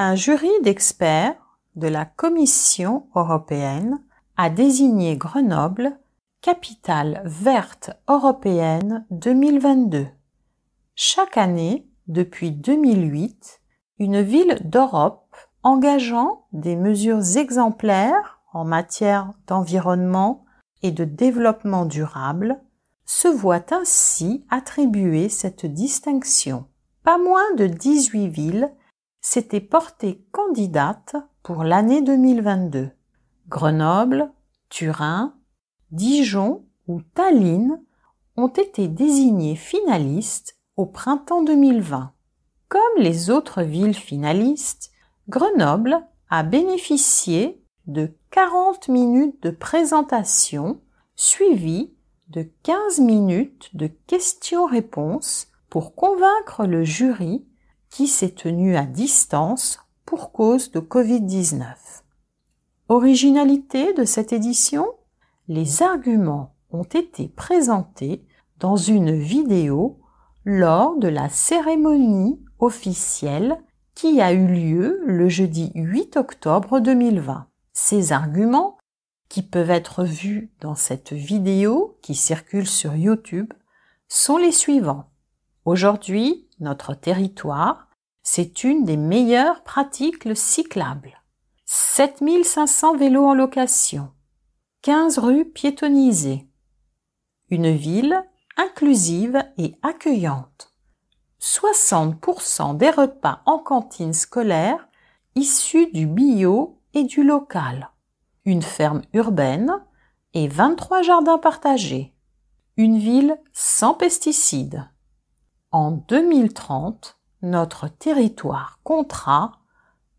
Un jury d'experts de la Commission européenne a désigné Grenoble capitale verte européenne 2022. Chaque année, depuis 2008, une ville d'Europe engageant des mesures exemplaires en matière d'environnement et de développement durable se voit ainsi attribuer cette distinction. Pas moins de 18 villes s'étaient portées candidates pour l'année 2022. Grenoble, Turin, Dijon ou Tallinn ont été désignées finalistes au printemps 2020. Comme les autres villes finalistes, Grenoble a bénéficié de 40 minutes de présentation suivies de 15 minutes de questions-réponses pour convaincre le jury qui s'est tenu à distance pour cause de Covid-19. Originalité de cette édition, les arguments ont été présentés dans une vidéo lors de la cérémonie officielle qui a eu lieu le jeudi 8 octobre 2020. Ces arguments, qui peuvent être vus dans cette vidéo qui circule sur YouTube, sont les suivants. Aujourd'hui, notre territoire, c'est une des meilleures pratiques cyclables. 7500 vélos en location, 15 rues piétonnisées, une ville inclusive et accueillante, 60% des repas en cantine scolaire issus du bio et du local, une ferme urbaine et 23 jardins partagés, une ville sans pesticides. En 2030, notre territoire comptera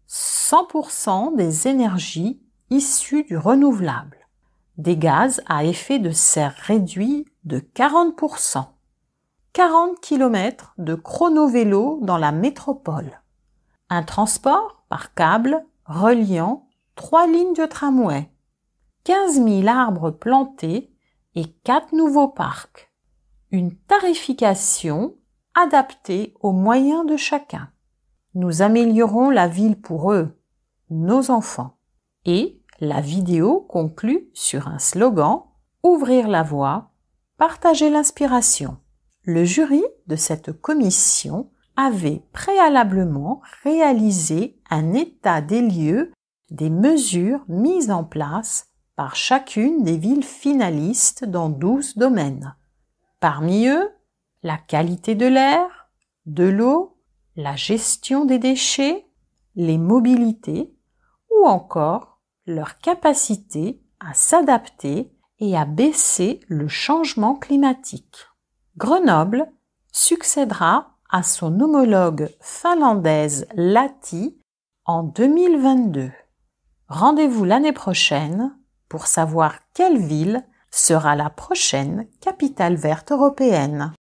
100% des énergies issues du renouvelable, des gaz à effet de serre réduits de 40%, 40 km de chrono-vélo dans la métropole, un transport par câble reliant 3 lignes de tramway, 15 000 arbres plantés et 4 nouveaux parcs, une tarification adaptée aux moyens de chacun. Nous améliorons la ville pour eux, nos enfants. Et la vidéo conclut sur un slogan « Ouvrir la voie, partager l'inspiration ». Le jury de cette commission avait préalablement réalisé un état des lieux des mesures mises en place par chacune des villes finalistes dans 12 domaines. Parmi eux, la qualité de l'air, de l'eau, la gestion des déchets, les mobilités ou encore leur capacité à s'adapter et à baisser le changement climatique. Grenoble succédera à son homologue finlandaise Lahti en 2022. Rendez-vous l'année prochaine pour savoir quelle ville sera la prochaine capitale verte européenne.